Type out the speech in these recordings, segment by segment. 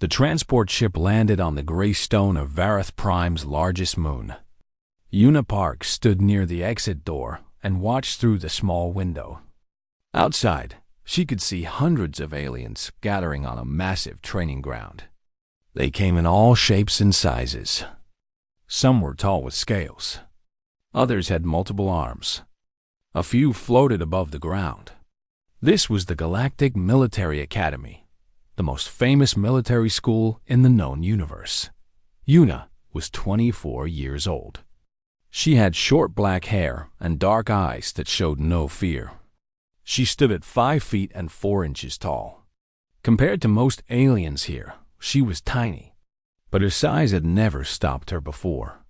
The transport ship landed on the gray stone of Vareth Prime's largest moon. Una Park stood near the exit door and watched through the small window. Outside, she could see hundreds of aliens gathering on a massive training ground. They came in all shapes and sizes. Some were tall with scales. Others had multiple arms. A few floated above the ground. This was the Galactic Military Academy, the most famous military school in the known universe. Una was 24 years old. She had short black hair and dark eyes that showed no fear. She stood at 5 feet and 4 inches tall. Compared to most aliens here, she was tiny, but her size had never stopped her before.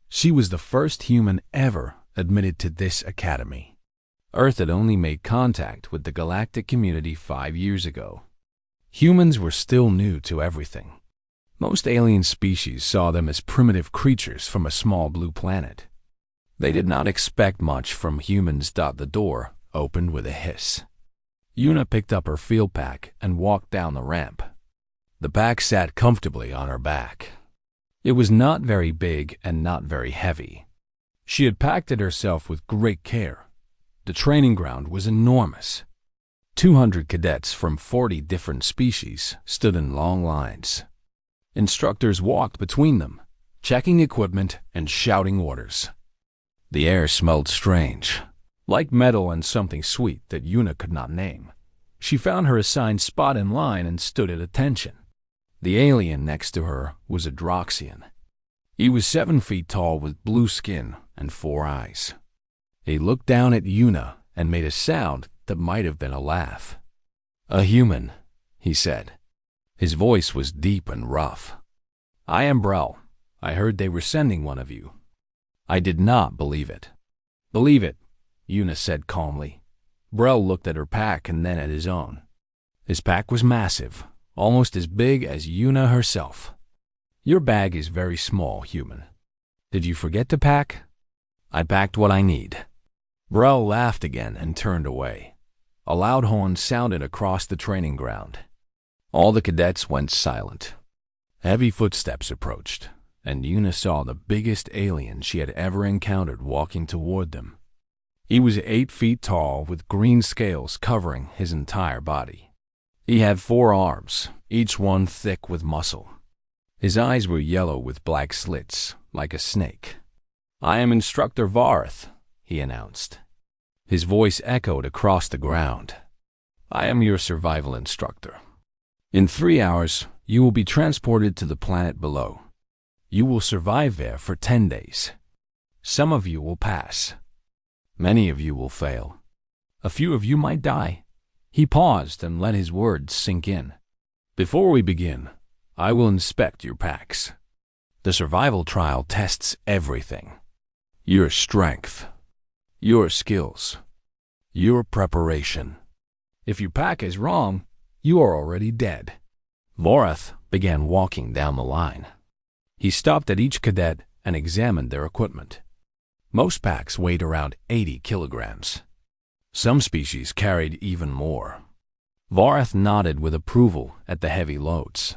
She was the first human ever admitted to this academy. Earth had only made contact with the galactic community 5 years ago. Humans were still new to everything. Most alien species saw them as primitive creatures from a small blue planet. They did not expect much from humans. The door opened with a hiss. Una picked up her field pack and walked down the ramp. The pack sat comfortably on her back. It was not very big and not very heavy. She had packed it herself with great care. The training ground was enormous. 200 cadets from 40 different species stood in long lines. Instructors walked between them, checking equipment and shouting orders. The air smelled strange, like metal and something sweet that Una could not name. She found her assigned spot in line and stood at attention. The alien next to her was a Droxian. He was 7 feet tall with blue skin and 4 eyes. He looked down at Una and made a sound that might have been a laugh. "A human," he said. His voice was deep and rough. "I am Brel. I heard they were sending one of you." I did not believe it. "Believe it," Una said calmly. Brel looked at her pack and then at his own. His pack was massive, almost as big as Una herself. "Your bag is very small, human. Did you forget to pack?" "I packed what I need." Brel laughed again and turned away. A loud horn sounded across the training ground. All the cadets went silent. Heavy footsteps approached, and Una saw the biggest alien she had ever encountered walking toward them. He was 8 feet tall with green scales covering his entire body. He had 4 arms, each one thick with muscle. His eyes were yellow with black slits, like a snake. "I am Instructor Vareth," he announced. His voice echoed across the ground. "I am your survival instructor. In 3 hours, you will be transported to the planet below. You will survive there for 10 days. Some of you will pass. Many of you will fail. A few of you might die." He paused and let his words sink in. "Before we begin, I will inspect your packs. The survival trial tests everything. Your strength, your skills, your preparation. If your pack is wrong, you are already dead." Vareth began walking down the line. He stopped at each cadet and examined their equipment. Most packs weighed around 80 kilograms. Some species carried even more. Vareth nodded with approval at the heavy loads.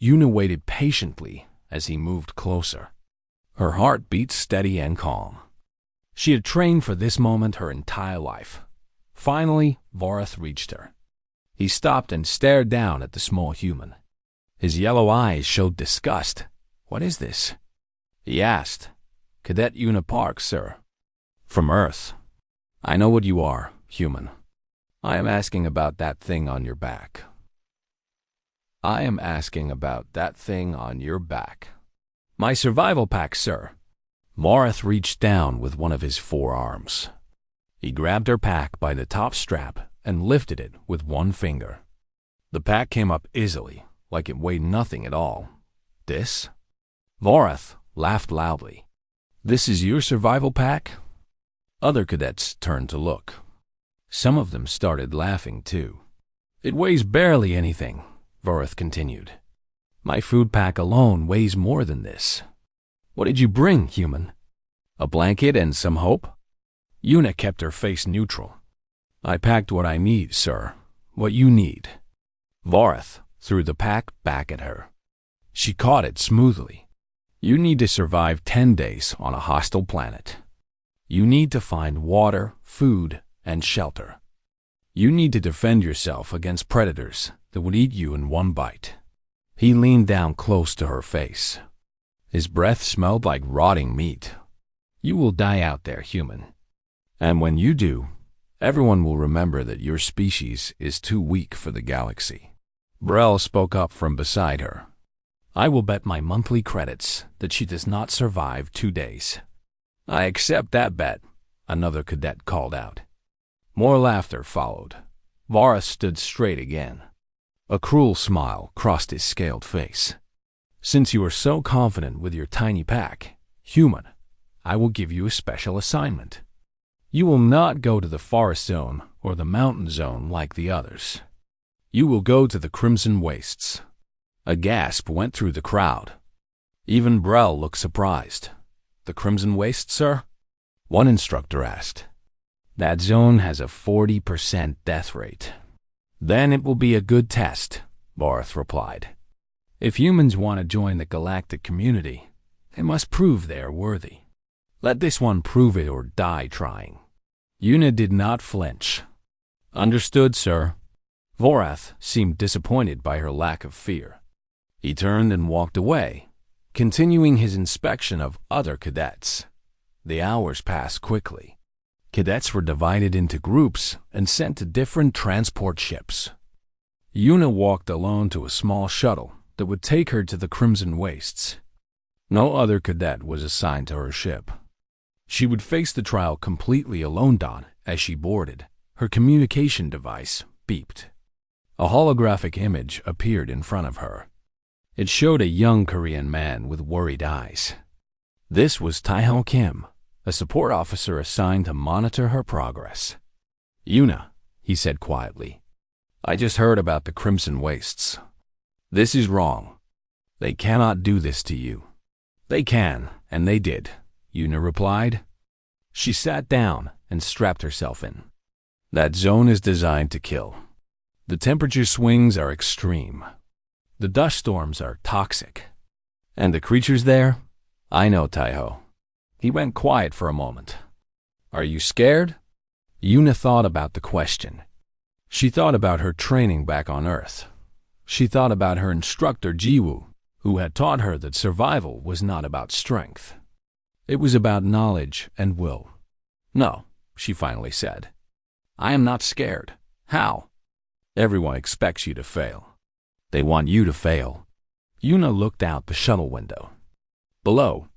Una waited patiently as he moved closer. Her heart beat steady and calm. She had trained for this moment her entire life. Finally, Vareth reached her. He stopped and stared down at the small human. His yellow eyes showed disgust. "What is this?" he asked. "Cadet Una Park, sir. From Earth. I know what you are, human. I am asking about that thing on your back." "I am asking about that thing on your back." "My survival pack, sir." Vareth reached down with one of his 4 arms. He grabbed her pack by the top strap and lifted it with one finger. The pack came up easily, like it weighed nothing at all. "This?" Vareth laughed loudly. "This is your survival pack?" Other cadets turned to look. Some of them started laughing too. "It weighs barely anything," Vareth continued. "My food pack alone weighs more than this." "What did you bring, human?" "A blanket and some hope?" Una kept her face neutral. "I packed what I need, sir. What you need." Vareth threw the pack back at her. She caught it smoothly. You need to survive 10 days on a hostile planet. You need to find water, food, and shelter. You need to defend yourself against predators that would eat you in one bite. He leaned down close to her face. His breath smelled like rotting meat. You will die out there, human. And when you do, everyone will remember that your species is too weak for the galaxy. Brel spoke up from beside her. I will bet my monthly credits that she does not survive 2 days. I accept that bet, another cadet called out. More laughter followed. Varus stood straight again. A cruel smile crossed his scaled face. Since you are so confident with your tiny pack, human, I will give you a special assignment. You will not go to the forest zone or the mountain zone like the others. You will go to the Crimson Wastes. A gasp went through the crowd. Even Brel looked surprised. The Crimson Wastes, sir? One instructor asked. That zone has a 40% death rate. Then it will be a good test, Barth replied. If humans want to join the galactic community, they must prove they are worthy. Let this one prove it or die trying. Una did not flinch. Understood, sir. Vorath seemed disappointed by her lack of fear. He turned and walked away, continuing his inspection of other cadets. The hours passed quickly. Cadets were divided into groups and sent to different transport ships. Una walked alone to a small shuttle that would take her to the Crimson Wastes. No other cadet was assigned to her ship. She would face the trial completely alone. As she boarded, her communication device beeped. A holographic image appeared in front of her. It showed a young Korean man with worried eyes. This was Tae-ho Kim, a support officer assigned to monitor her progress. Una, he said quietly, I just heard about the Crimson Wastes. This is wrong. They cannot do this to you. They can, and they did, Una replied. She sat down and strapped herself in. That zone is designed to kill. The temperature swings are extreme. The dust storms are toxic. And the creatures there? I know, Tae-ho. He went quiet for a moment. Are you scared? Una thought about the question. She thought about her training back on Earth. She thought about her instructor Jiwoo, who had taught her that survival was not about strength. It was about knowledge and will. No, she finally said. I am not scared. How? Everyone expects you to fail. They want you to fail. Una looked out the shuttle window. Below,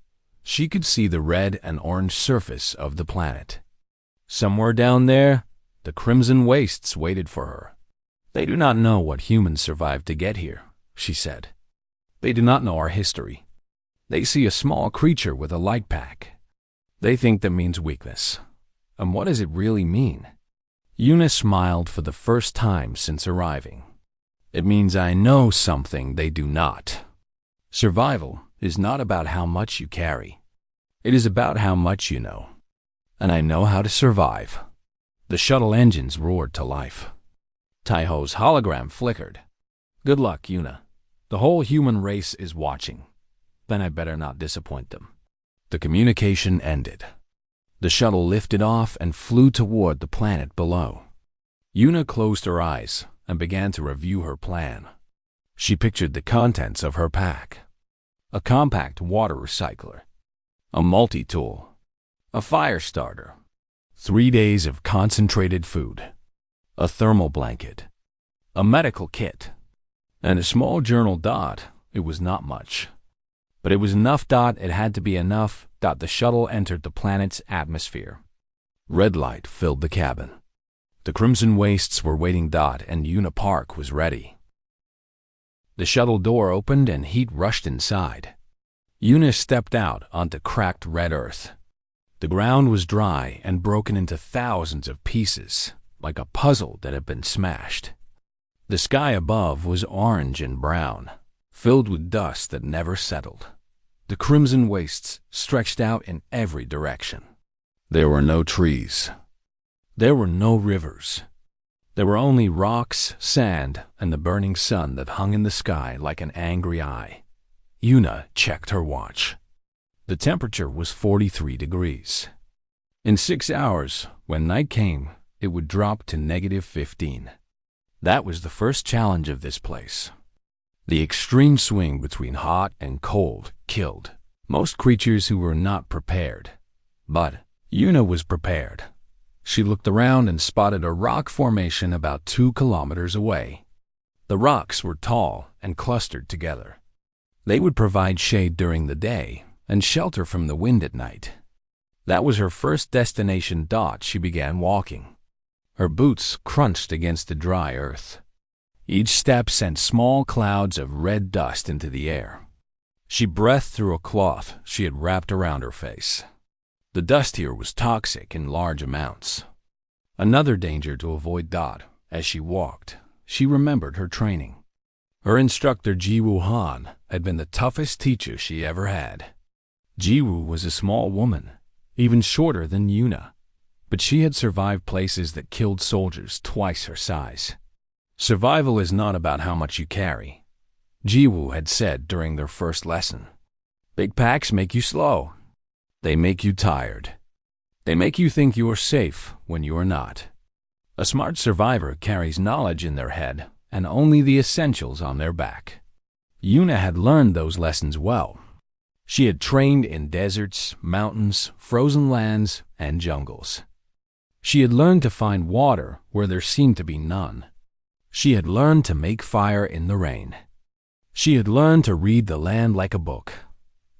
she could see the red and orange surface of the planet. Somewhere down there, the Crimson Wastes waited for her. They do not know what humans survived to get here, she said. They do not know our history. They see a small creature with a light pack. They think that means weakness. And what does it really mean? Una smiled for the first time since arriving. It means I know something they do not. Survival is not about how much you carry. It is about how much you know. And I know how to survive. The shuttle engines roared to life. Tae-ho's hologram flickered. Good luck, Una. The whole human race is watching. Then I better not disappoint them. The communication ended. The shuttle lifted off and flew toward the planet below. Una closed her eyes and began to review her plan. She pictured the contents of her pack. A compact water recycler, a multi-tool, a fire starter, 3 days of concentrated food, a thermal blanket, a medical kit, and a small journal. It was not much. But it was enough. It had to be enough. The shuttle entered the planet's atmosphere. Red light filled the cabin. The Crimson Wastes were waiting. And Una Park was ready. The shuttle door opened and heat rushed inside. Una stepped out onto cracked red earth. The ground was dry and broken into thousands of pieces, like a puzzle that had been smashed. The sky above was orange and brown, filled with dust that never settled. The Crimson Wastes stretched out in every direction. There were no trees. There were no rivers. There were only rocks, sand, and the burning sun that hung in the sky like an angry eye. Yuna checked her watch. The temperature was 43 degrees. In 6 hours, when night came, it would drop to -15. That was the first challenge of this place. The extreme swing between hot and cold killed most creatures who were not prepared. But Yuna was prepared. She looked around and spotted a rock formation about 2 kilometers away. The rocks were tall and clustered together. They would provide shade during the day and shelter from the wind at night. That was her first destination. She began walking. Her boots crunched against the dry earth. Each step sent small clouds of red dust into the air. She breathed through a cloth she had wrapped around her face. The dust here was toxic in large amounts. Another danger to avoid. As she walked, she remembered her training. Her instructor Jiwoo Han had been the toughest teacher she ever had. Jiwoo was a small woman, even shorter than Yuna, but she had survived places that killed soldiers twice her size. Survival is not about how much you carry, Jiwoo had said during their first lesson. Big packs make you slow. They make you tired. They make you think you are safe when you are not. A smart survivor carries knowledge in their head and only the essentials on their back. Yuna had learned those lessons well. She had trained in deserts, mountains, frozen lands, and jungles. She had learned to find water where there seemed to be none. She had learned to make fire in the rain. She had learned to read the land like a book.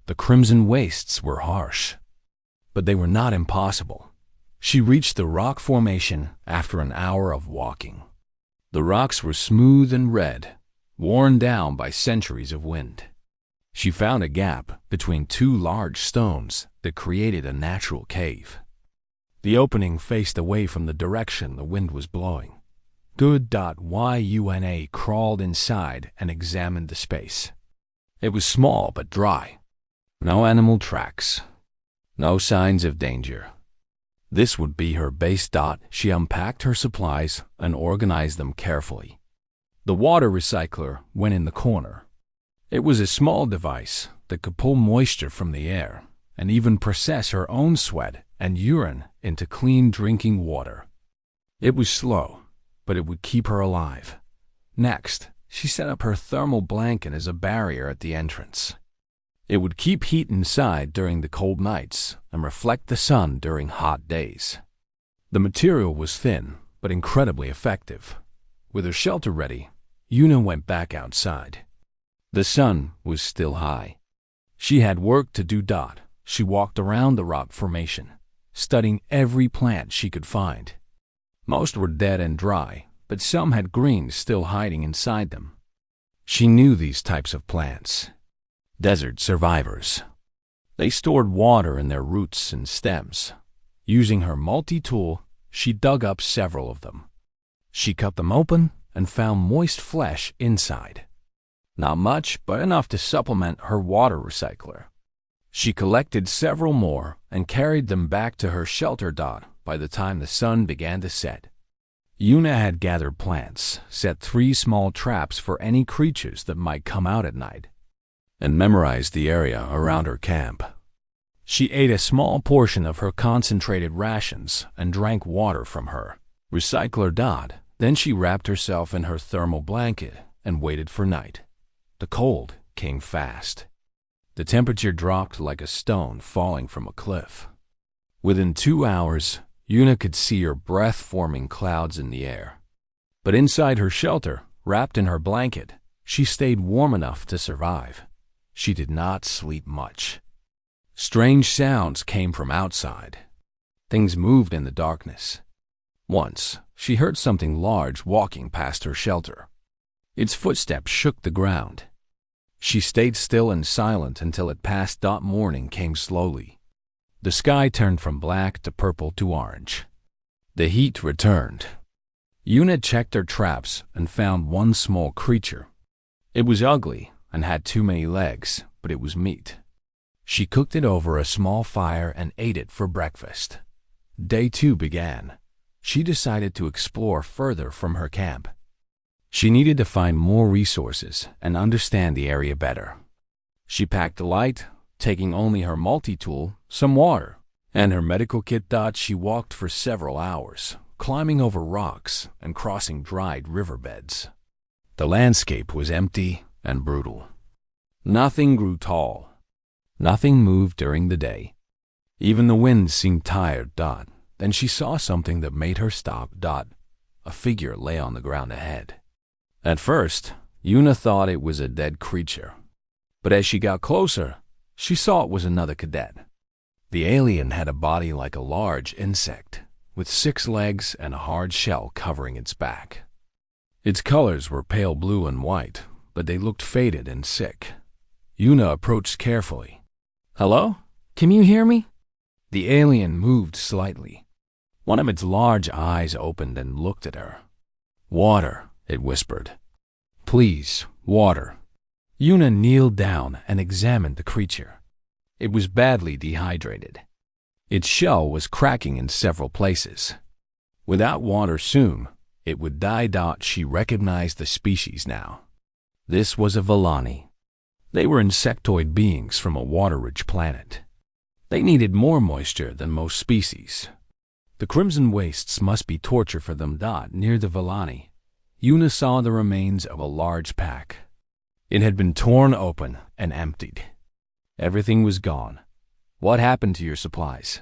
The crimson wastes were harsh, but they were not impossible. She reached the rock formation after an hour of walking. The rocks were smooth and red, worn down by centuries of wind. She found a gap between 2 large stones that created a natural cave. The opening faced away from the direction the wind was blowing. Good. Yuna crawled inside and examined the space. It was small but dry. No animal tracks. No signs of danger. This would be her base. She unpacked her supplies and organized them carefully. The water recycler went in the corner. It was a small device that could pull moisture from the air and even process her own sweat and urine into clean drinking water. It was slow, but it would keep her alive. Next, she set up her thermal blanket as a barrier at the entrance. It would keep heat inside during the cold nights and reflect the sun during hot days. The material was thin, but incredibly effective. With her shelter ready, Yuna went back outside. The sun was still high. She had work to do. She walked around the rock formation, studying every plant she could find. Most were dead and dry, but some had green still hiding inside them. She knew these types of plants. Desert survivors. They stored water in their roots and stems. Using her multi-tool, she dug up several of them. She cut them open and found moist flesh inside. Not much, but enough to supplement her water recycler. She collected several more and carried them back to her shelter. By the time the sun began to set, Yuna had gathered plants, set 3 small traps for any creatures that might come out at night, and memorized the area around her camp. She ate a small portion of her concentrated rations and drank water from her recycler. Then she wrapped herself in her thermal blanket and waited for night. The cold came fast. The temperature dropped like a stone falling from a cliff. Within 2 hours, Yuna could see her breath-forming clouds in the air. But inside her shelter, wrapped in her blanket, she stayed warm enough to survive. She did not sleep much. Strange sounds came from outside. Things moved in the darkness. Once, she heard something large walking past her shelter. Its footsteps shook the ground. She stayed still and silent until it passed. Morning came slowly. The sky turned from black to purple to orange. The heat returned. Yuna checked her traps and found one small creature. It was ugly and had too many legs, but it was meat. She cooked it over a small fire and ate it for breakfast. Day 2 began. She decided to explore further from her camp. She needed to find more resources and understand the area better. She packed a light, taking only her multi-tool, some water, and her medical kit. She walked for several hours, climbing over rocks and crossing dried riverbeds. The landscape was empty and brutal. Nothing grew tall. Nothing moved during the day. Even the wind seemed tired. Then she saw something that made her stop. A figure lay on the ground ahead. At first, Yuna thought it was a dead creature. But as she got closer, she saw it was another cadet. The alien had a body like a large insect, with 6 legs and a hard shell covering its back. Its colors were pale blue and white, but they looked faded and sick. Yuna approached carefully. "Hello? Can you hear me?" The alien moved slightly. One of its large eyes opened and looked at her. "Water," it whispered. "Please, water." Yuna kneeled down and examined the creature. It was badly dehydrated. Its shell was cracking in several places. Without water soon, it would die. She recognized the species now. This was a Vellani. They were insectoid beings from a water-rich planet. They needed more moisture than most species. The crimson wastes must be torture for them. Near the Vellani, Yuna saw the remains of a large pack. It had been torn open and emptied. Everything was gone. "What happened to your supplies?"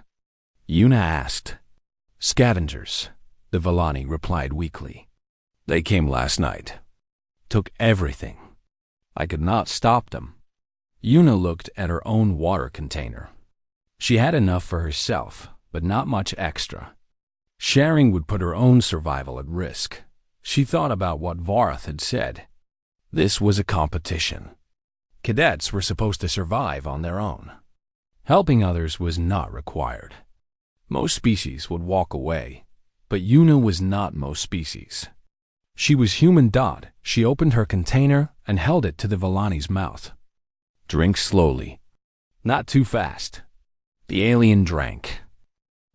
Yuna asked. "Scavengers," the Vellani replied weakly. "They came last night. Took everything. I could not stop them." Yuna looked at her own water container. She had enough for herself, but not much extra. Sharing would put her own survival at risk. She thought about what Varath had said. This was a competition. Cadets were supposed to survive on their own. Helping others was not required. Most species would walk away, but Yuna was not most species. She was human. She opened her container and held it to the Vellani's mouth. "Drink slowly. Not too fast." The alien drank.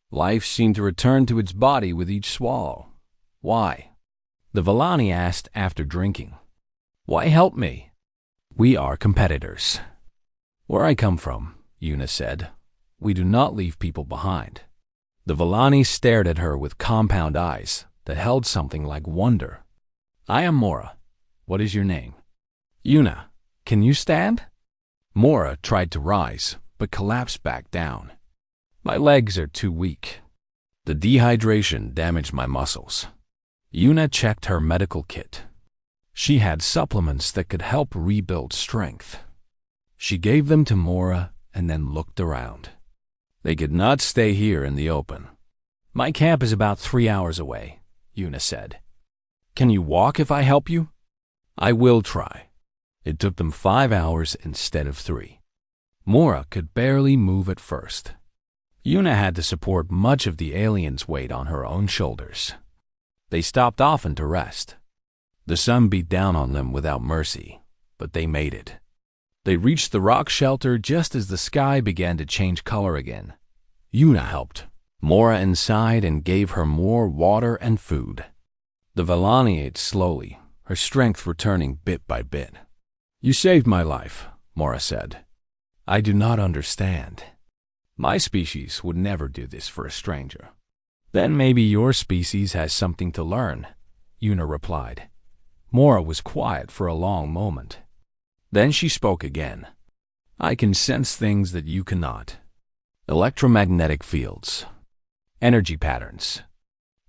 Life seemed to return to its body with each swallow. "Why?" the Vellani asked after drinking. "Why help me?" "We are competitors." "Where I come from," Yuna said, "we do not leave people behind." The Vellani stared at her with compound eyes that held something like wonder. "I am Mora. What is your name?" "Yuna. Can you stand?" Mora tried to rise, but collapsed back down. "My legs are too weak. The dehydration damaged my muscles." Yuna checked her medical kit. She had supplements that could help rebuild strength. She gave them to Mora and then looked around. They could not stay here in the open. "My camp is about 3 hours away," Yuna said. "Can you walk if I help you?" "I will try." It took them 5 hours instead of 3. Mora could barely move at first. Yuna had to support much of the alien's weight on her own shoulders. They stopped often to rest. The sun beat down on them without mercy, but they made it. They reached the rock shelter just as the sky began to change color again. Yuna helped Mora inside and gave her more water and food. The Vellani ate slowly, her strength returning bit by bit. "You saved my life," Mora said. "I do not understand. My species would never do this for a stranger." "Then maybe your species has something to learn," Yuna replied. Mora was quiet for a long moment. Then she spoke again. "I can sense things that you cannot. Electromagnetic fields. Energy patterns.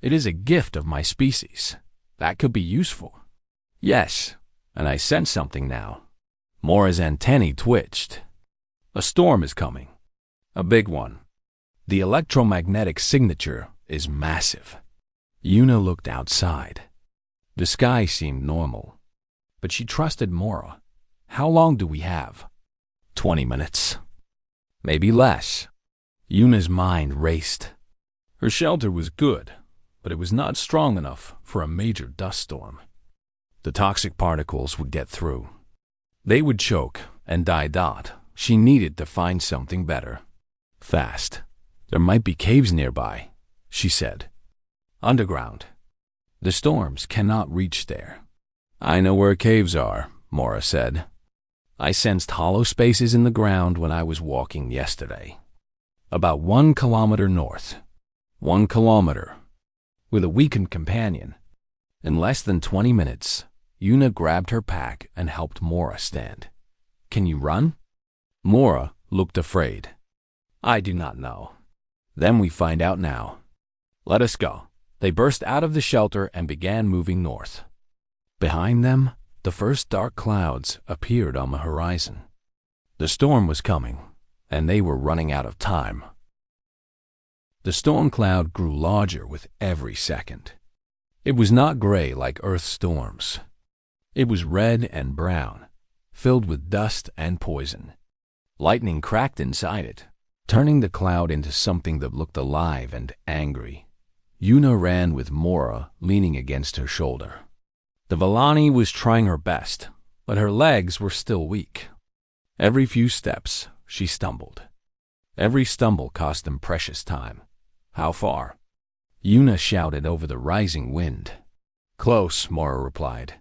It is a gift of my species. That could be useful." "Yes, and I sense something now." Mora's antennae twitched. "A storm is coming. A big one. The electromagnetic signature is massive." Yuna looked outside. The sky seemed normal, but she trusted Mora. "How long do we have?" 20 minutes. Maybe less. Yuna's mind raced. Her shelter was good, but it was not strong enough for a major dust storm. The toxic particles would get through. They would choke and die. She needed to find something better. Fast. "There might be caves nearby," she said. "Underground. The storms cannot reach there." "I know where caves are," Mora said. I sensed hollow spaces in the ground when I was walking yesterday. About 1 kilometer north. 1 kilometer. With a weakened companion. In less than 20 minutes, Yuna grabbed her pack and helped Mora stand. Can you run? Mora looked afraid. I do not know. Then we find out now. Let us go. They burst out of the shelter and began moving north. Behind them, the first dark clouds appeared on the horizon. The storm was coming, and they were running out of time. The storm cloud grew larger with every second. It was not gray like Earth's storms. It was red and brown, filled with dust and poison. Lightning cracked inside it, turning the cloud into something that looked alive and angry. Yuna ran with Mora leaning against her shoulder. The Vallani was trying her best, but her legs were still weak. Every few steps, she stumbled. Every stumble cost them precious time. How far? Yuna shouted over the rising wind. Close, Mora replied.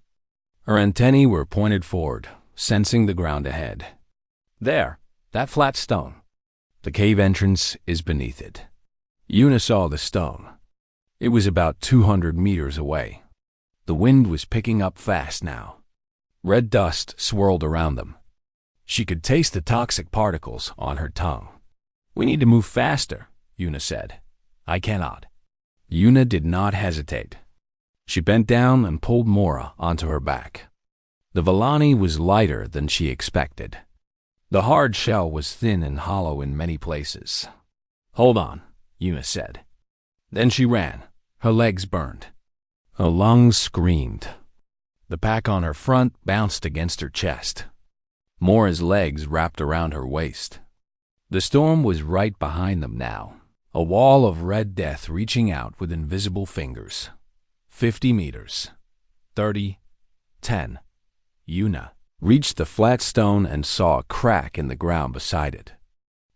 Her antennae were pointed forward, sensing the ground ahead. There, that flat stone. The cave entrance is beneath it. Yuna saw the stone. It was about 200 meters away. The wind was picking up fast now. Red dust swirled around them. She could taste the toxic particles on her tongue. We need to move faster, Yuna said. I cannot. Yuna did not hesitate. She bent down and pulled Mora onto her back. The Vallani was lighter than she expected. The hard shell was thin and hollow in many places. Hold on, Yuna said. Then she ran. Her legs burned. Her lungs screamed. The pack on her front bounced against her chest. Mora's legs wrapped around her waist. The storm was right behind them now, a wall of red death reaching out with invisible fingers. 50 meters. 30. 10. Yuna reached the flat stone and saw a crack in the ground beside it.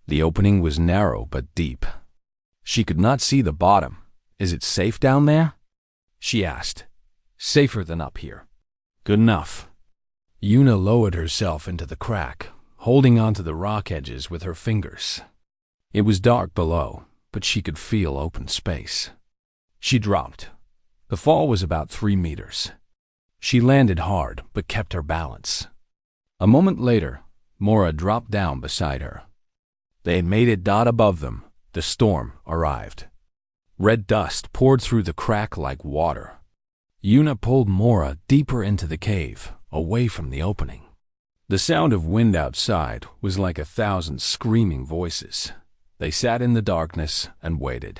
The opening was narrow but deep. She could not see the bottom. Is it safe down there? She asked. Safer than up here. Good enough. Yuna lowered herself into the crack, holding onto the rock edges with her fingers. It was dark below, but she could feel open space. She dropped. The fall was about 3 meters. She landed hard, but kept her balance. A moment later, Mora dropped down beside her. They had made a dot above them. The storm arrived. Red dust poured through the crack like water. Yuna pulled Mora deeper into the cave, away from the opening. The sound of wind outside was like 1,000 screaming voices. They sat in the darkness and waited.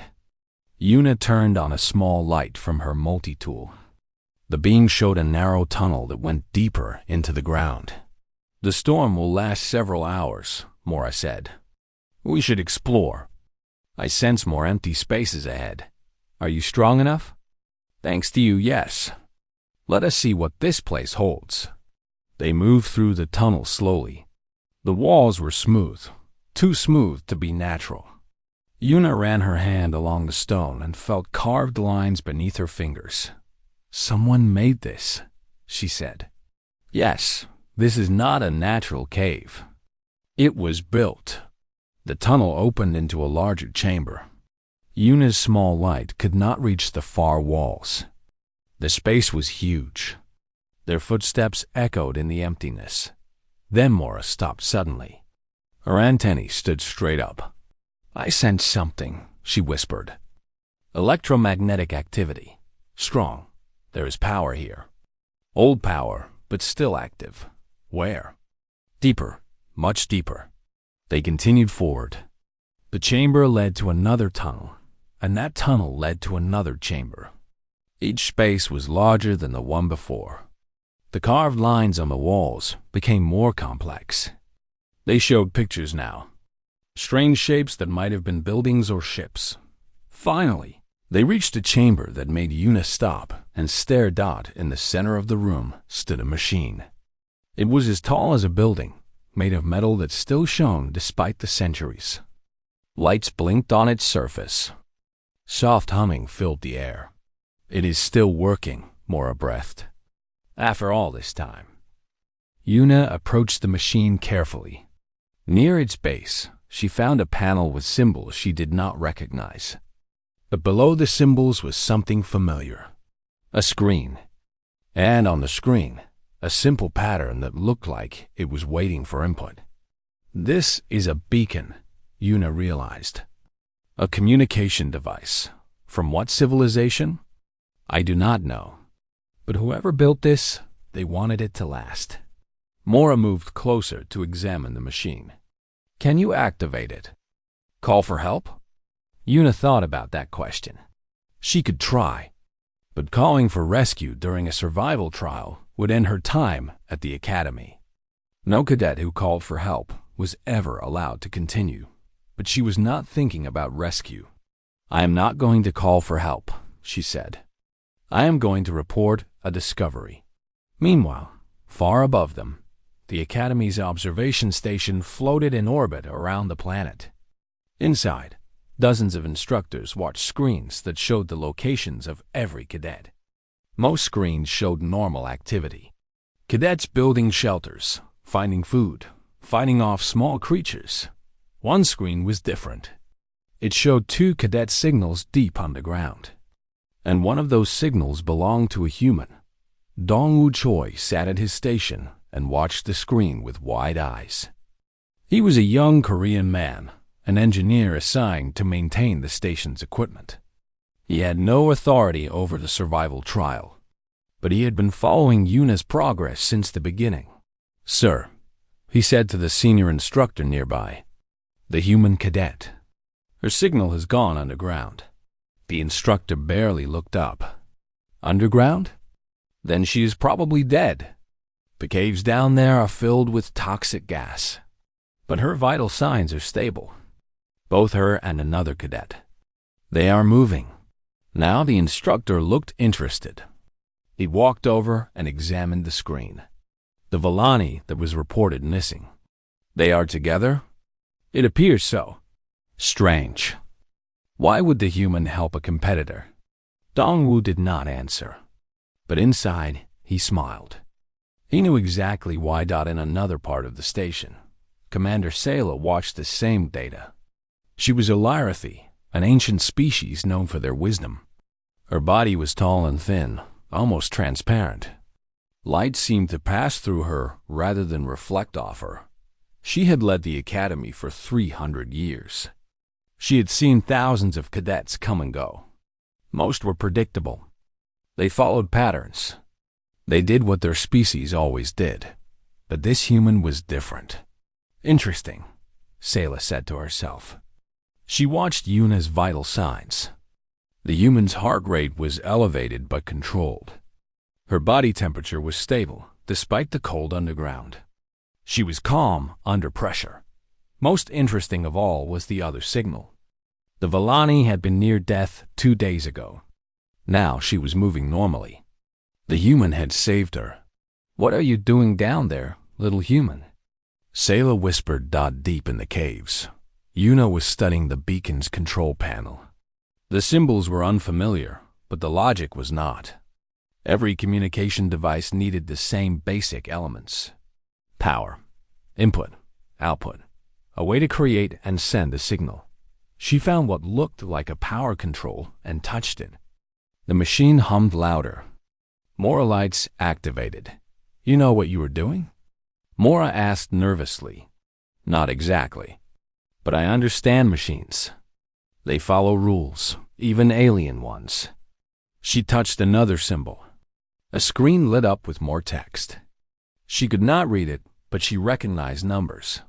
Yuna turned on a small light from her multi-tool. The beam showed a narrow tunnel that went deeper into the ground. The storm will last several hours, Mora said. We should explore. I sense more empty spaces ahead. Are you strong enough? Thanks to you, yes. Let us see what this place holds. They moved through the tunnel slowly. The walls were smooth, too smooth to be natural. Yuna ran her hand along the stone and felt carved lines beneath her fingers. Someone made this, she said. Yes, this is not a natural cave. It was built. The tunnel opened into a larger chamber. Yuna's small light could not reach the far walls. The space was huge. Their footsteps echoed in the emptiness. Then Mora stopped suddenly. Her antennae stood straight up. I sense something, she whispered. Electromagnetic activity. Strong. There is power here. Old power, but still active. Where? Deeper. Much deeper. They continued forward. The chamber led to another tunnel, and that tunnel led to another chamber. Each space was larger than the one before. The carved lines on the walls became more complex. They showed pictures now. Strange shapes that might have been buildings or ships. Finally, they reached a chamber that made Yuna stop and stare. In the center of the room stood a machine. It was as tall as a building, made of metal that still shone despite the centuries. Lights blinked on its surface. Soft humming filled the air. It is still working, Mora breathed. After all this time. Yuna approached the machine carefully. Near its base, she found a panel with symbols she did not recognize. But below the symbols was something familiar. A screen. And on the screen, a simple pattern that looked like it was waiting for input. This is a beacon, Yuna realized. A communication device. From what civilization? I do not know. But whoever built this, they wanted it to last. Mora moved closer to examine the machine. Can you activate it? Call for help? Yuna thought about that question. She could try, but calling for rescue during a survival trial would end her time at the academy. No cadet who called for help was ever allowed to continue, but she was not thinking about rescue. I am not going to call for help, she said. I am going to report a discovery. Meanwhile, far above them, the Academy's observation station floated in orbit around the planet. Inside, dozens of instructors watched screens that showed the locations of every cadet. Most screens showed normal activity. Cadets building shelters, finding food, fighting off small creatures. One screen was different. It showed 2 cadet signals deep underground. And one of those signals belonged to a human. Dongwoo Choi sat at his station and watched the screen with wide eyes. He was a young Korean man, an engineer assigned to maintain the station's equipment. He had no authority over the survival trial, but he had been following Yuna's progress since the beginning. Sir, he said to the senior instructor nearby, the human cadet. Her signal has gone underground. The instructor barely looked up. Underground? Then she is probably dead. The caves down there are filled with toxic gas. But her vital signs are stable. Both her and another cadet. They are moving. Now the instructor looked interested. He walked over and examined the screen. The Villani that was reported missing. They are together? It appears so. Strange. Why would the human help a competitor? Dongwoo did not answer. But inside, he smiled. He knew exactly why. In another part of the station, Commander Sayla watched the same data. She was a Lyrathi, an ancient species known for their wisdom. Her body was tall and thin, almost transparent. Light seemed to pass through her rather than reflect off her. She had led the academy for 300 years. She had seen thousands of cadets come and go. Most were predictable. They followed patterns. They did what their species always did. But this human was different. Interesting, Sayla said to herself. She watched Yuna's vital signs. The human's heart rate was elevated but controlled. Her body temperature was stable, despite the cold underground. She was calm under pressure. Most interesting of all was the other signal. The Villani had been near death 2 days ago. Now she was moving normally. The human had saved her. What are you doing down there, little human? Sayla whispered deep in the caves. Yuna was studying the beacon's control panel. The symbols were unfamiliar, but the logic was not. Every communication device needed the same basic elements. Power, input, output, a way to create and send a signal. She found what looked like a power control and touched it. The machine hummed louder. Mora lights activated. You know what you were doing? Mora asked nervously. Not exactly. But I understand machines. They follow rules, even alien ones. She touched another symbol. A screen lit up with more text. She could not read it, but she recognized numbers.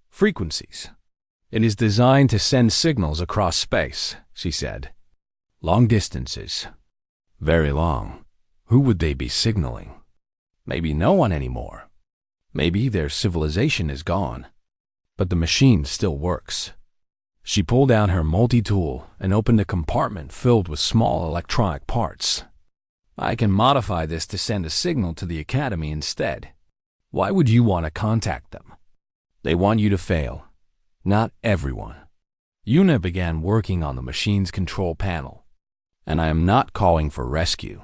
Frequencies. It is designed to send signals across space, she said. Long distances. Very long. Who would they be signaling? Maybe no one anymore. Maybe their civilization is gone. But the machine still works. She pulled out her multi-tool and opened a compartment filled with small electronic parts. I can modify this to send a signal to the Academy instead. Why would you want to contact them? They want you to fail. Not everyone. Yuna began working on the machine's control panel. And I am not calling for rescue.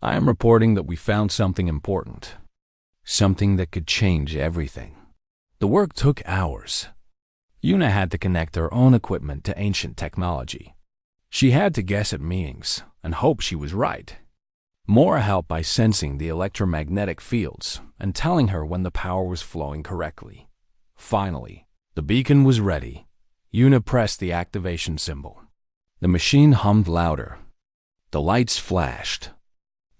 I am reporting that we found something important. something that could change everything. The work took hours. Yuna had to connect her own equipment to ancient technology. She had to guess at meanings and hope she was right. Mora helped by sensing the electromagnetic fields and telling her when the power was flowing correctly. Finally, the beacon was ready. Yuna pressed the activation symbol. The machine hummed louder. The lights flashed.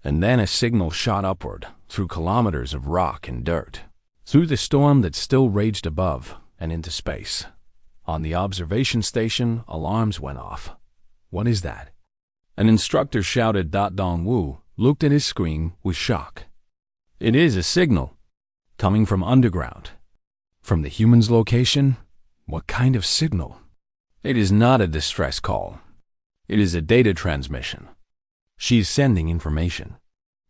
And then a signal shot upward through kilometers of rock and dirt, through the storm that still raged above and into space. On the observation station, alarms went off. What is that? An instructor shouted. Dongwu looked at his screen with shock. It is a signal. Coming from underground. From the human's location? What kind of signal? It is not a distress call. It is a data transmission. She is sending information.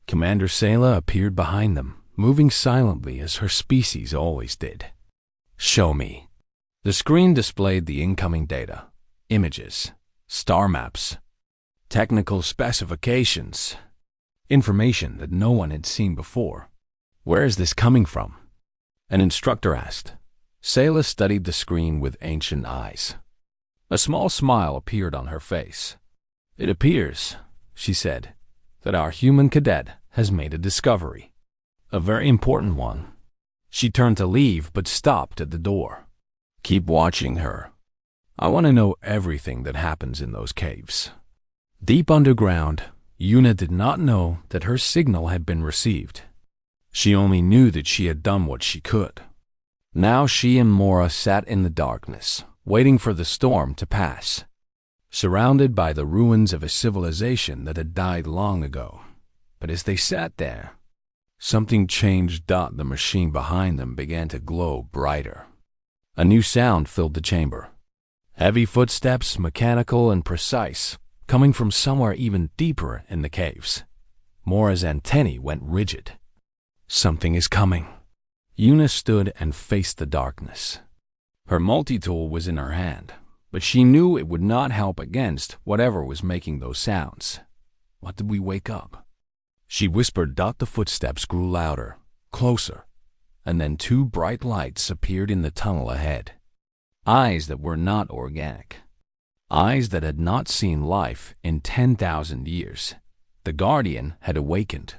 Commander Sayla appeared behind them, moving silently as her species always did. Show me. The screen displayed the incoming data, images, star maps, technical specifications, information that no one had seen before. Where is this coming from? An instructor asked. Sayla studied the screen with ancient eyes. A small smile appeared on her face. It appears, she said, that our human cadet has made a discovery. A very important one. She turned to leave but stopped at the door. Keep watching her. I want to know everything that happens in those caves. Deep underground, Yuna did not know that her signal had been received. She only knew that she had done what she could. Now she and Mora sat in the darkness, waiting for the storm to pass, surrounded by the ruins of a civilization that had died long ago. But as they sat there, something changed. The machine behind them began to glow brighter. A new sound filled the chamber. Heavy footsteps, mechanical and precise, coming from somewhere even deeper in the caves. Mora's antennae went rigid. Something is coming. Yuna stood and faced the darkness. Her multi-tool was in her hand, but she knew it would not help against whatever was making those sounds. What did we wake up? She whispered. The footsteps grew louder, closer, and then two bright lights appeared in the tunnel ahead. Eyes that were not organic. Eyes that had not seen life in 10,000 years. The Guardian had awakened,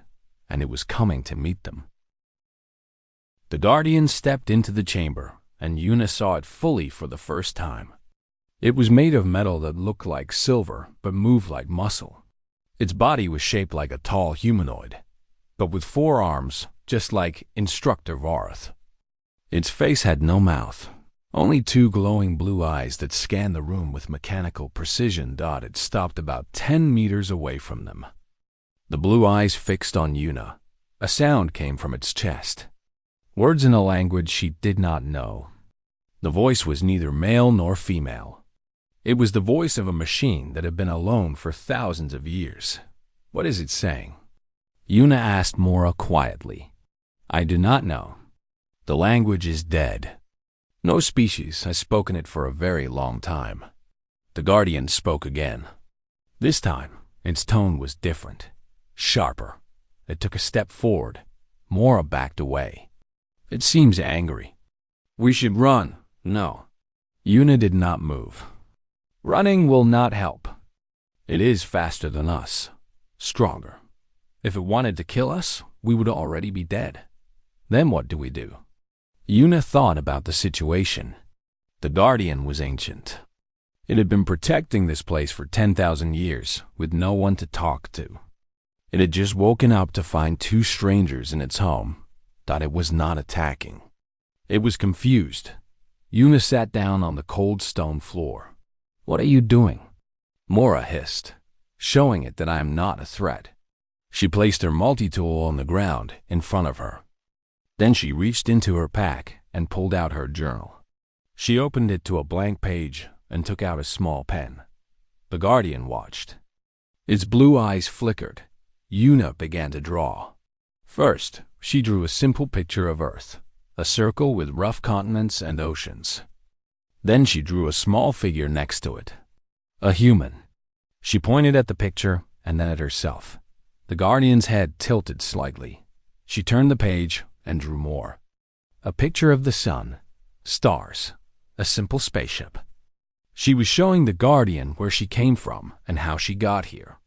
and it was coming to meet them. The Guardian stepped into the chamber, and Yuna saw it fully for the first time. It was made of metal that looked like silver but moved like muscle. Its body was shaped like a tall humanoid, but with 4 arms, just like Instructor Varth. Its face had no mouth, only 2 glowing blue eyes that scanned the room with mechanical precision. It stopped about 10 meters away from them. The blue eyes fixed on Yuna. A sound came from its chest. Words in a language she did not know. The voice was neither male nor female. It was the voice of a machine that had been alone for thousands of years. What is it saying? Yuna asked Mora quietly. I do not know. The language is dead. No species has spoken it for a very long time. The Guardian spoke again. This time, its tone was different, sharper. It took a step forward. Mora backed away. It seems angry. We should run. No. Yuna did not move. Running will not help. It is faster than us, stronger. If it wanted to kill us, we would already be dead. Then what do we do? Yuna thought about the situation. The Guardian was ancient. It had been protecting this place for 10,000 years with no one to talk to. It had just woken up to find 2 strangers in its home. Thought it was not attacking. It was confused. Yuna sat down on the cold stone floor. What are you doing? Mora hissed, showing it that I am not a threat. She placed her multi-tool on the ground in front of her. Then she reached into her pack and pulled out her journal. She opened it to a blank page and took out a small pen. The Guardian watched. Its blue eyes flickered. Yuna began to draw. First, she drew a simple picture of Earth, a circle with rough continents and oceans. Then she drew a small figure next to it, a human. She pointed at the picture and then at herself. The Guardian's head tilted slightly. She turned the page and drew more. A picture of the sun, stars, a simple spaceship. She was showing the Guardian where she came from and how she got here.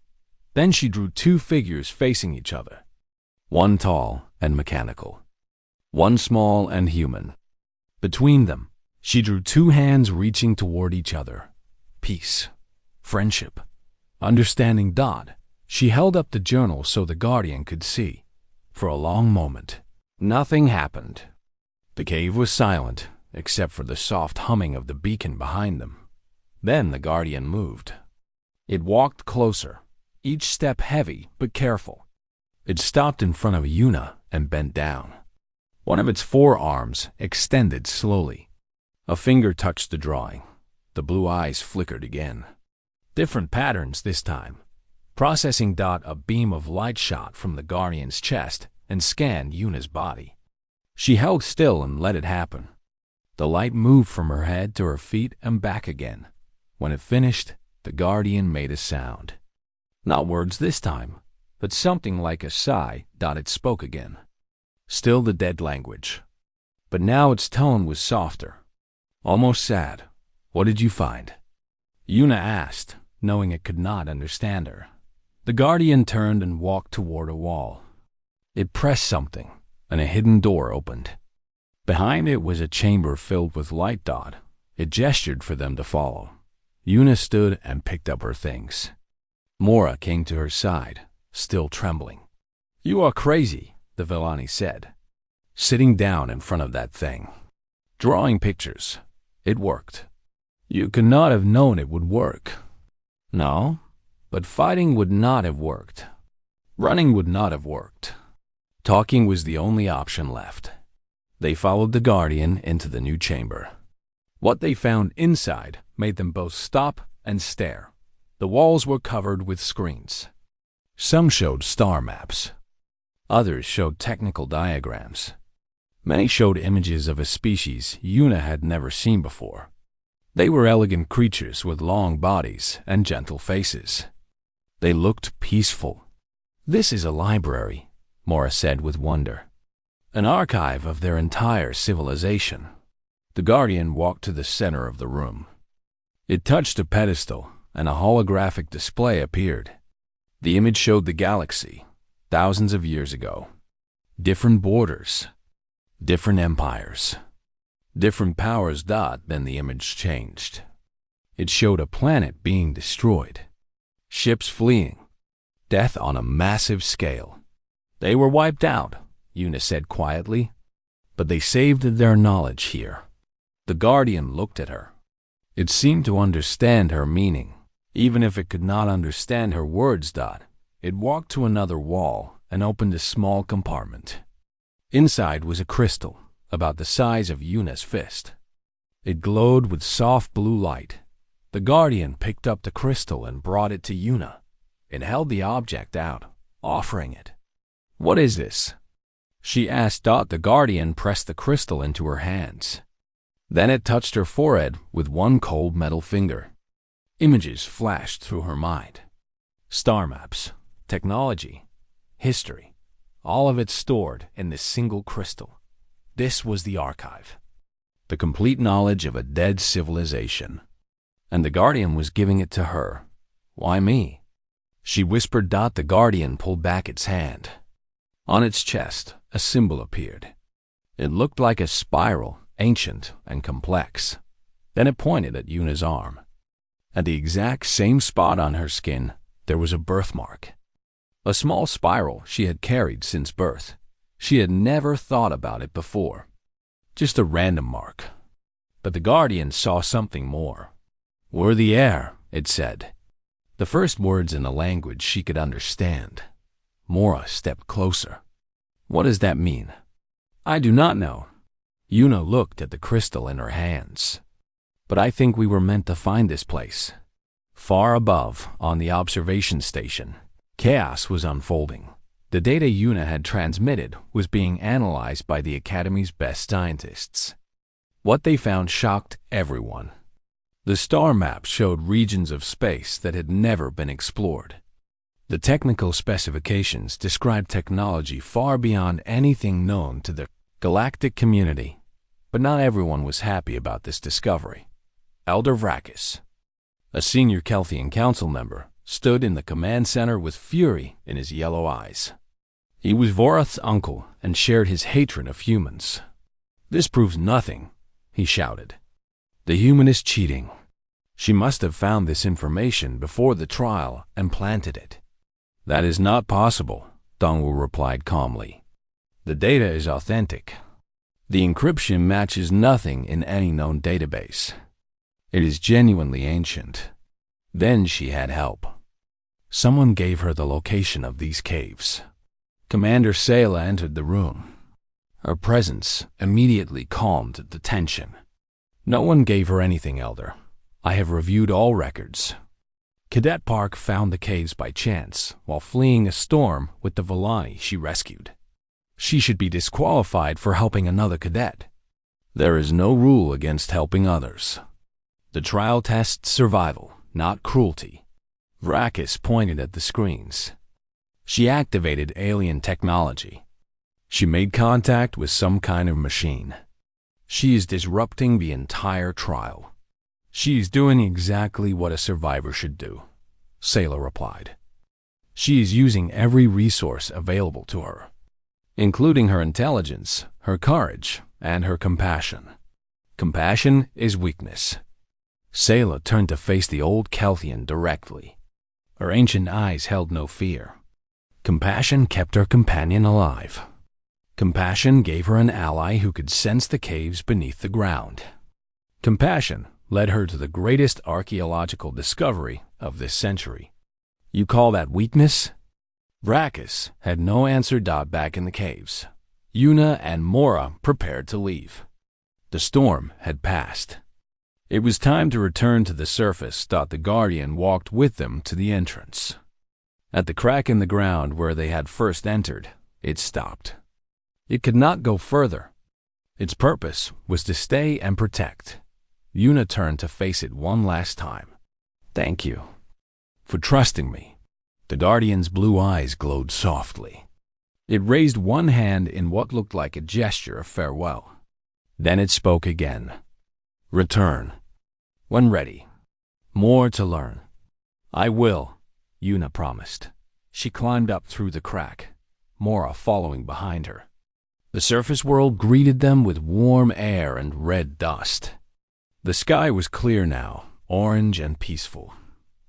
Then she drew two figures facing each other. One tall and mechanical. One small and human. Between them, she drew two hands reaching toward each other. Peace. Friendship. Understanding. She held up the journal so the Guardian could see. For a long moment, nothing happened. The cave was silent, except for the soft humming of the beacon behind them. Then the Guardian moved. It walked closer, each step heavy but careful. It stopped in front of Yuna and bent down. One of its forearms extended slowly. A finger touched the drawing. The blue eyes flickered again. Different patterns this time. Processing. A beam of light shot from the Guardian's chest and scanned Yuna's body. She held still and let it happen. The light moved from her head to her feet and back again. When it finished, the Guardian made a sound. Not words this time, but something like a sigh. It spoke again. Still the dead language. But now its tone was softer. Almost sad. What did you find? Yuna asked, knowing it could not understand her. The Guardian turned and walked toward a wall. It pressed something, and a hidden door opened. Behind it was a chamber filled with light. It gestured for them to follow. Yuna stood and picked up her things. Mora came to her side, still trembling. "You are crazy," the Villani said, sitting down in front of that thing. "Drawing pictures. It worked. You could not have known it would work." "No, but fighting would not have worked. Running would not have worked. Talking was the only option left." They followed the Guardian into the new chamber. What they found inside made them both stop and stare. The walls were covered with screens. Some showed star maps. Others showed technical diagrams. Many showed images of a species Yuna had never seen before. They were elegant creatures with long bodies and gentle faces. They looked peaceful. "This is a library," Mora said with wonder. "An archive of their entire civilization." The Guardian walked to the center of the room. It touched a pedestal, and a holographic display appeared. The image showed the galaxy, thousands of years ago. Different borders, different empires, different powers. Then the image changed. It showed a planet being destroyed, ships fleeing, death on a massive scale. "They were wiped out," Yuna said quietly, "but they saved their knowledge here." The Guardian looked at her. It seemed to understand her meaning, even if it could not understand her words. It walked to another wall and opened a small compartment. Inside was a crystal, about the size of Yuna's fist. It glowed with soft blue light. The Guardian picked up the crystal and brought it to Yuna. It held the object out, offering it. "What is this?" she asked. The Guardian pressed the crystal into her hands. Then it touched her forehead with one cold metal finger. Images flashed through her mind. Star maps, technology, history, all of it stored in this single crystal. This was the archive. The complete knowledge of a dead civilization. And the Guardian was giving it to her. "Why me?" she whispered. The Guardian pulled back its hand. On its chest, a symbol appeared. It looked like a spiral, ancient and complex. Then it pointed at Yuna's arm. At the exact same spot on her skin, there was a birthmark. A small spiral she had carried since birth. She had never thought about it before. Just a random mark. But the Guardian saw something more. "Worthy heir," it said. The first words in a language she could understand. Mora stepped closer. "What does that mean?" "I do not know." Yuna looked at the crystal in her hands. "But I think we were meant to find this place." Far above, on the observation station, chaos was unfolding. The data Yuna had transmitted was being analyzed by the Academy's best scientists. What they found shocked everyone. The star maps showed regions of space that had never been explored. The technical specifications described technology far beyond anything known to the galactic community, but not everyone was happy about this discovery. Elder Vracus, a senior Kelthian council member, stood in the command center with fury in his yellow eyes. He was Vorath's uncle and shared his hatred of humans. "This proves nothing," he shouted. "The human is cheating. She must have found this information before the trial and planted it." "That is not possible," Dongwu replied calmly. "The data is authentic. The encryption matches nothing in any known database. It is genuinely ancient." Then she had help. Someone gave her the location of these caves. Commander Sayla entered the room. Her presence immediately calmed the tension. "No one gave her anything, Elder. I have reviewed all records. Cadet Park found the caves by chance while fleeing a storm with the Villani she rescued. She should be disqualified for helping another cadet. There is no rule against helping others. The trial tests survival, not cruelty." Vracus pointed at the screens. She activated alien technology. She made contact with some kind of machine. She is disrupting the entire trial. "She is doing exactly what a survivor should do," Sayla replied. "She is using every resource available to her, including her intelligence, her courage, and her compassion. Compassion is weakness." Sayla turned to face the old Kelthian directly. Her ancient eyes held no fear. Compassion kept her companion alive. Compassion gave her an ally who could sense the caves beneath the ground. Compassion led her to the greatest archaeological discovery of this century. "You call that weakness?" Vracus had no answer. Back in the caves, Yuna and Mora prepared to leave. The storm had passed. It was time to return to the surface. The Guardian walked with them to the entrance. At the crack in the ground where they had first entered, it stopped. It could not go further. Its purpose was to stay and protect. Yuna turned to face it one last time. "Thank you for trusting me." The Guardian's blue eyes glowed softly. It raised one hand in what looked like a gesture of farewell. Then it spoke again. "Return when ready. More to learn." "I will," Yuna promised. She climbed up through the crack, Mora following behind her. The surface world greeted them with warm air and red dust. The sky was clear now, orange and peaceful.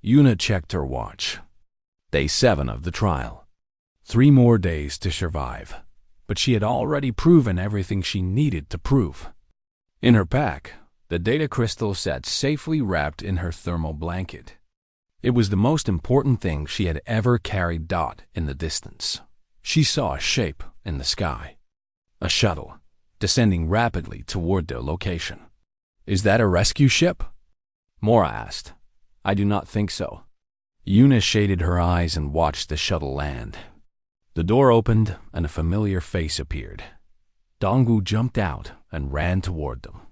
Yuna checked her watch. Day 7 of the trial. 3 more days to survive, but she had already proven everything she needed to prove. In her pack, the data crystal sat safely wrapped in her thermal blanket. It was the most important thing she had ever carried. In the distance, she saw a shape in the sky. A shuttle, descending rapidly toward their location. "Is that a rescue ship?" Mora asked. "I do not think so." Yuna shaded her eyes and watched the shuttle land. The door opened and a familiar face appeared. Dongwu jumped out and ran toward them.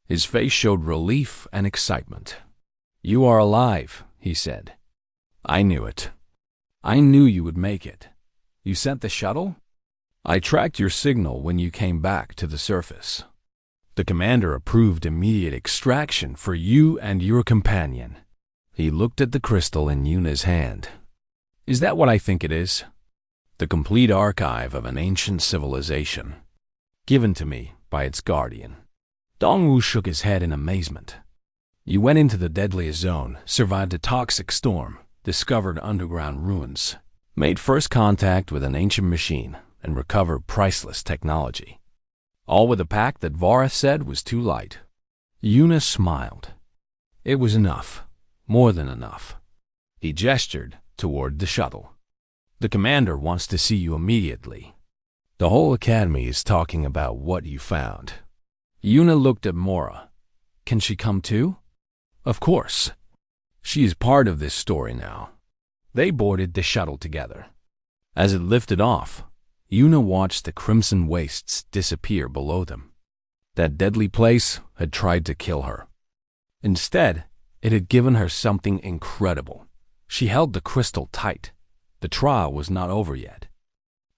His face showed relief and excitement. "You are alive," he said. "I knew it. I knew you would make it. You sent the shuttle? I tracked your signal when you came back to the surface. The commander approved immediate extraction for you and your companion." He looked at the crystal in Yuna's hand. "Is that what I think it is?" "The complete archive of an ancient civilization, given to me by its guardian." Dongwu shook his head in amazement. "You went into the deadliest zone, survived a toxic storm, discovered underground ruins, made first contact with an ancient machine, and recovered priceless technology. All with a pack that Vorath said was too light." Yuna smiled. It was enough. More than enough. He gestured toward the shuttle. "The commander wants to see you immediately. The whole academy is talking about what you found." Yuna looked at Mora. "Can she come too?" "Of course. She is part of this story now." They boarded the shuttle together. As it lifted off, Yuna watched the crimson wastes disappear below them. That deadly place had tried to kill her. Instead, it had given her something incredible. She held the crystal tight. The trial was not over yet,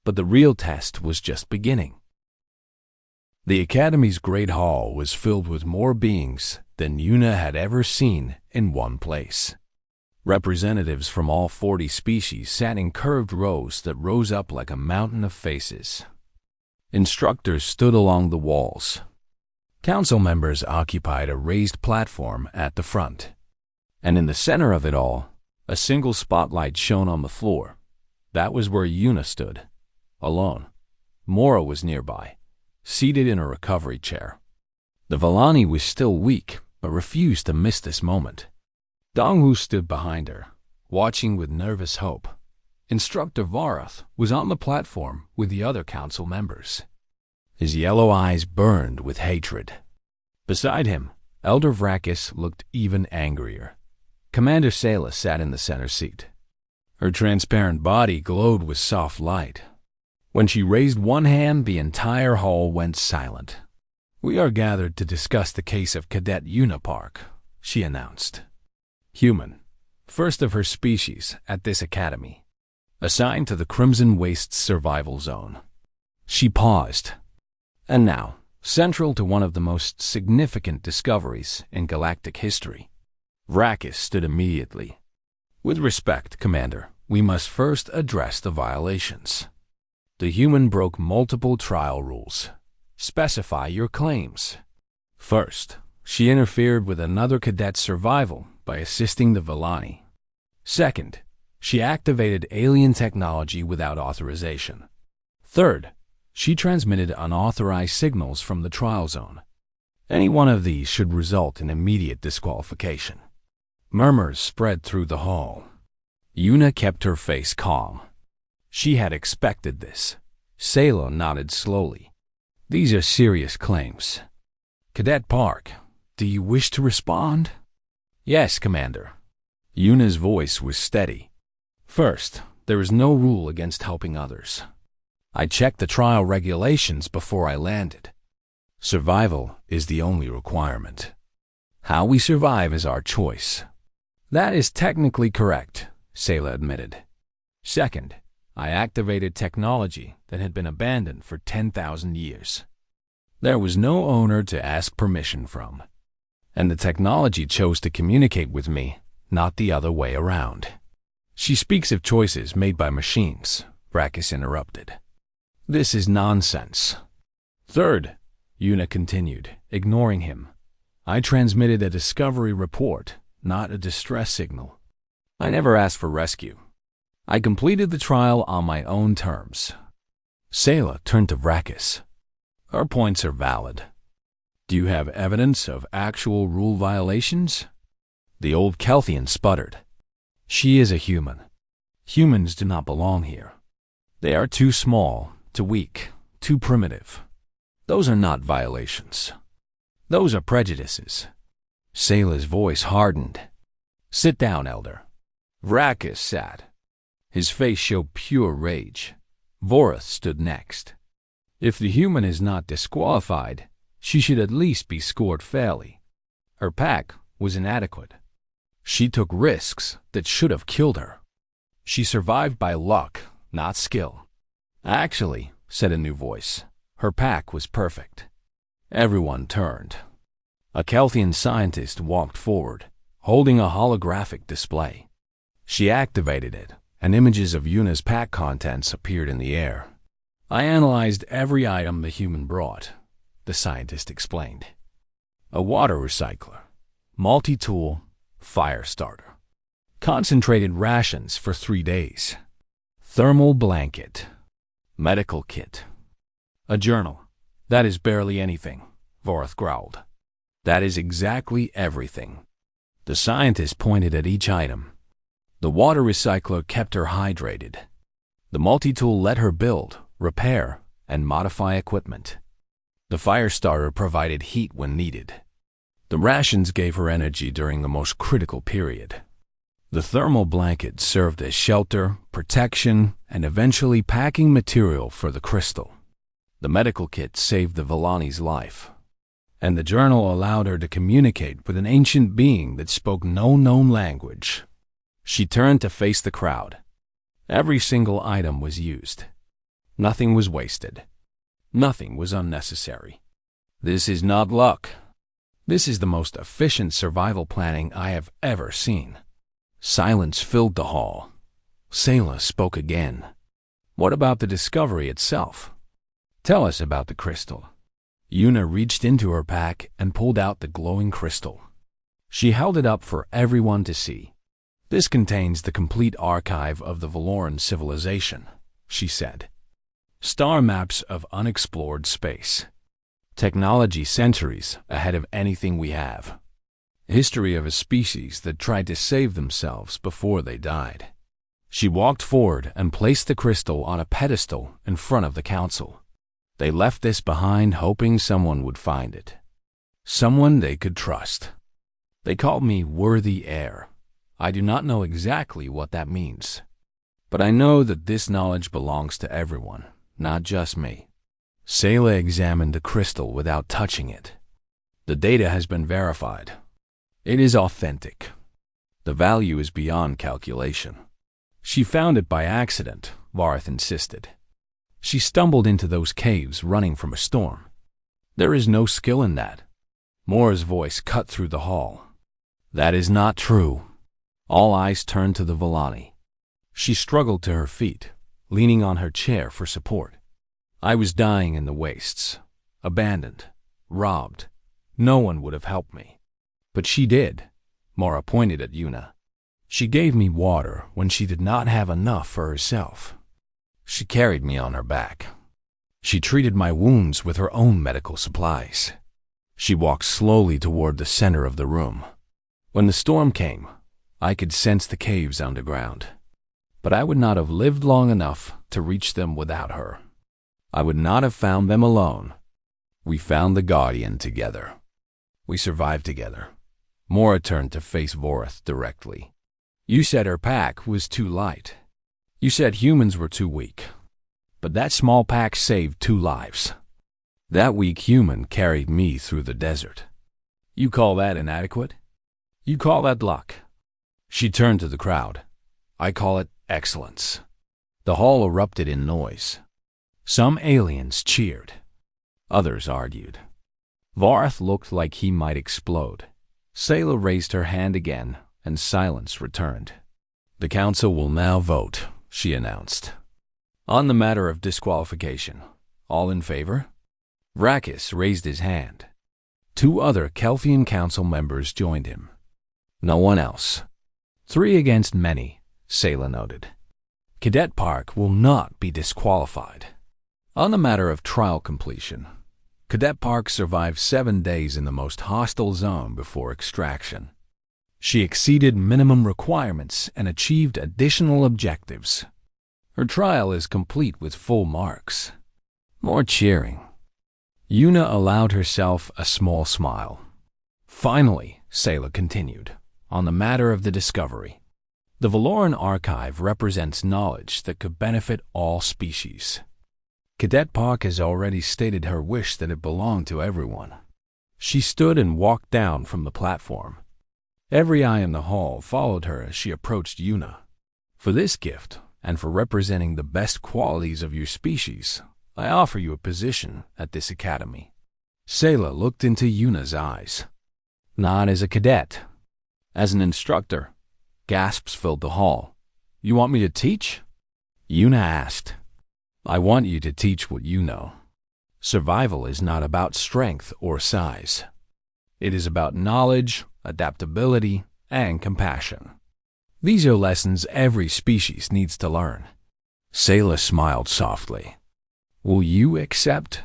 but the real test was just beginning. The Academy's great hall was filled with more beings than Yuna had ever seen in one place. Representatives from all 40 species sat in curved rows that rose up like a mountain of faces. Instructors stood along the walls. Council members occupied a raised platform at the front. And in the center of it all, a single spotlight shone on the floor. That was where Yuna stood, alone. Mora was nearby, seated in a recovery chair. The Vellani was still weak, but refused to miss this moment. Dongwu stood behind her, watching with nervous hope. Instructor Varath was on the platform with the other council members. His yellow eyes burned with hatred. Beside him, Elder Vrakis looked even angrier. Commander Sayla sat in the center seat. Her transparent body glowed with soft light. When she raised one hand, the entire hall went silent. "We are gathered to discuss the case of Cadet Yuna Park," she announced. Human, first of her species at this academy, assigned to the Crimson Wastes survival zone. She paused. And now, central to one of the most significant discoveries in galactic history, Vrakis stood immediately. "With respect, Commander, we must first address the violations. The human broke multiple trial rules. Specify your claims." First, she interfered with another cadet's survival by assisting the Vellani. Second, she activated alien technology without authorization. Third, she transmitted unauthorized signals from the trial zone. Any one of these should result in immediate disqualification. Murmurs spread through the hall. Yuna kept her face calm. She had expected this. Sayla nodded slowly. "These are serious claims. Cadet Park, do you wish to respond?" "Yes, Commander." Yuna's voice was steady. "First, there is no rule against helping others. I checked the trial regulations before I landed. Survival is the only requirement. How we survive is our choice." "That is technically correct," Sayla admitted. "Second, I activated technology that had been abandoned for 10,000 years. There was no owner to ask permission from, and the technology chose to communicate with me, not the other way around." "She speaks of choices made by machines," Vrakis interrupted. "This is nonsense." "Third," Yuna continued, ignoring him, "I transmitted a discovery report, not a distress signal. I never asked for rescue. I completed the trial on my own terms." Sayla turned to Vrakis. "Our points are valid. Do you have evidence of actual rule violations?" The old Kelthian sputtered. "She is a human. Humans do not belong here. They are too small, too weak, too primitive. Those are not violations. Those are prejudices." Sayla's voice hardened. "Sit down, Elder." Vrakis sat. His face showed pure rage. Vorath stood next. If the human is not disqualified, she should at least be scored fairly. Her pack was inadequate. She took risks that should have killed her. She survived by luck, not skill. "Actually," said a new voice, "her pack was perfect." Everyone turned. A Kelthian scientist walked forward, holding a holographic display. She activated it, and images of Yuna's pack contents appeared in the air. "I analyzed every item the human brought," the scientist explained. "A water recycler, multi-tool, fire starter, concentrated rations for 3 days, thermal blanket, medical kit, a journal. That is barely anything," Vorath growled. "That is exactly everything." The scientist pointed at each item. The water recycler kept her hydrated. The multi-tool let her build, repair, and modify equipment. The fire starter provided heat when needed. The rations gave her energy during the most critical period. The thermal blanket served as shelter, protection, and eventually packing material for the crystal. The medical kit saved the Vellani's life. And the journal allowed her to communicate with an ancient being that spoke no known language. She turned to face the crowd. Every single item was used. Nothing was wasted. Nothing was unnecessary. This is not luck. This is the most efficient survival planning I have ever seen. Silence filled the hall. Sayla spoke again. What about the discovery itself? Tell us about the crystal. Yuna reached into her pack and pulled out the glowing crystal. She held it up for everyone to see. This contains the complete archive of the Valoran civilization, she said. Star maps of unexplored space. Technology centuries ahead of anything we have. History of a species that tried to save themselves before they died. She walked forward and placed the crystal on a pedestal in front of the council. They left this behind hoping someone would find it. Someone they could trust. They called me worthy heir. I do not know exactly what that means. But I know that this knowledge belongs to everyone, not just me. Sayla examined the crystal without touching it. The data has been verified. It is authentic. The value is beyond calculation. She found it by accident, Varth insisted. She stumbled into those caves running from a storm. There is no skill in that. Mora's voice cut through the hall. That is not true. All eyes turned to the Vallani. She struggled to her feet, leaning on her chair for support. I was dying in the wastes, abandoned, robbed. No one would have helped me. But she did. Mora pointed at Yuna. She gave me water when she did not have enough for herself. She carried me on her back. She treated my wounds with her own medical supplies. She walked slowly toward the center of the room. When the storm came, I could sense the caves underground. But I would not have lived long enough to reach them without her. I would not have found them alone. We found the Guardian together. We survived together. Mora turned to face Vorith directly. You said her pack was too light. You said humans were too weak. But that small pack saved 2 lives. That weak human carried me through the desert. You call that inadequate? You call that luck? She turned to the crowd. I call it excellence. The hall erupted in noise. Some aliens cheered. Others argued. Varth looked like he might explode. Sayla raised her hand again, and silence returned. The council will now vote, she announced. On the matter of disqualification, all in favor? Rakis raised his hand. 2 other Kelfian council members joined him. No one else. 3 against many, Sayla noted. Cadet Park will not be disqualified. On the matter of trial completion, Cadet Park survived 7 days in the most hostile zone before extraction. She exceeded minimum requirements and achieved additional objectives. Her trial is complete with full marks. More cheering. Yuna allowed herself a small smile. Finally, Sayla continued, on the matter of the discovery. The Valoran archive represents knowledge that could benefit all species. Cadet Park has already stated her wish that it belonged to everyone. She stood and walked down from the platform. Every eye in the hall followed her as she approached Yuna. For this gift, and for representing the best qualities of your species, I offer you a position at this academy. Sayla looked into Yuna's eyes. Not as a cadet. As an instructor. Gasps filled the hall. You want me to teach? Yuna asked. I want you to teach what you know. Survival is not about strength or size. It is about knowledge, adaptability, and compassion. These are lessons every species needs to learn. Sayla smiled softly. Will you accept?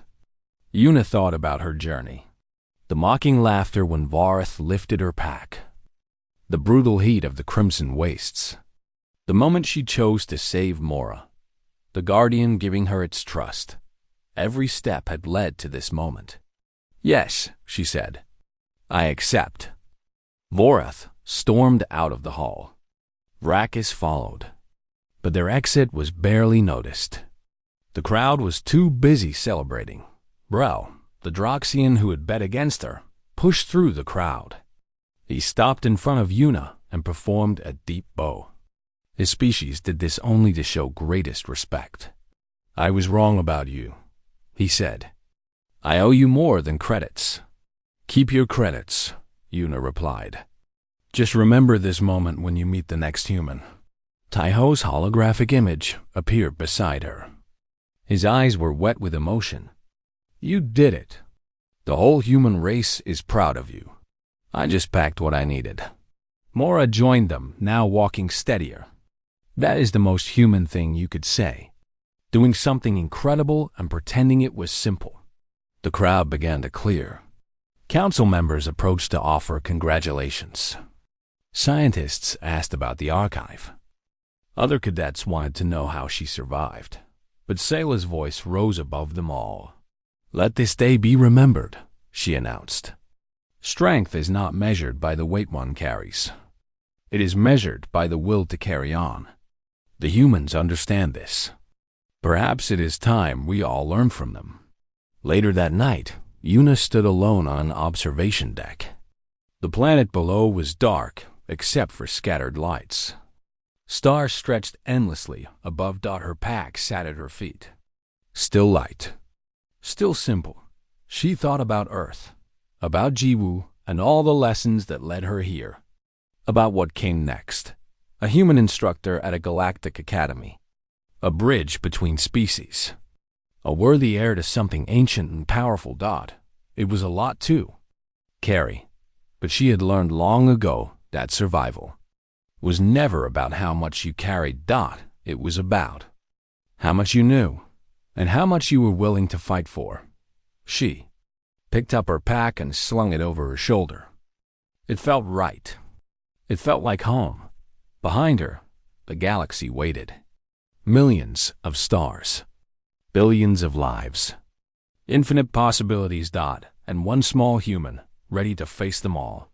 Yuna thought about her journey. The mocking laughter when Varth lifted her pack. The brutal heat of the crimson wastes. The moment she chose to save Mora. The Guardian giving her its trust. Every step had led to this moment. Yes, she said. I accept. Vorith stormed out of the hall. Rakis followed. But their exit was barely noticed. The crowd was too busy celebrating. Brel, the Droxian who had bet against her, pushed through the crowd. He stopped in front of Yuna and performed a deep bow. His species did this only to show greatest respect. "I was wrong about you," he said. "I owe you more than credits." "Keep your credits," Yuna replied. "Just remember this moment when you meet the next human." Taiho's holographic image appeared beside her. His eyes were wet with emotion. "You did it. The whole human race is proud of you. I just packed what I needed." Mora joined them, now walking steadier. That is the most human thing you could say. Doing something incredible and pretending it was simple. The crowd began to clear. Council members approached to offer congratulations. Scientists asked about the archive. Other cadets wanted to know how she survived. But Sayla's voice rose above them all. "Let this day be remembered," she announced. "Strength is not measured by the weight one carries. It is measured by the will to carry on. The humans understand this. Perhaps it is time we all learn from them." Later that night, Yuna stood alone on an observation deck. The planet below was dark, except for scattered lights. Stars stretched endlessly above. Her pack sat at her feet. Still light. Still simple. She thought about Earth, about Jiwoo, and all the lessons that led her here. About what came next. A human instructor at a galactic academy. A bridge between species. A worthy heir to something ancient and powerful. It was a lot too. Carry. But she had learned long ago that survival was never about how much you carried. It was about how much you knew and how much you were willing to fight for. She picked up her pack and slung it over her shoulder. It felt right. It felt like home. Behind her, the galaxy waited. Millions of stars. Billions of lives. Infinite possibilities. And one small human ready to face them all.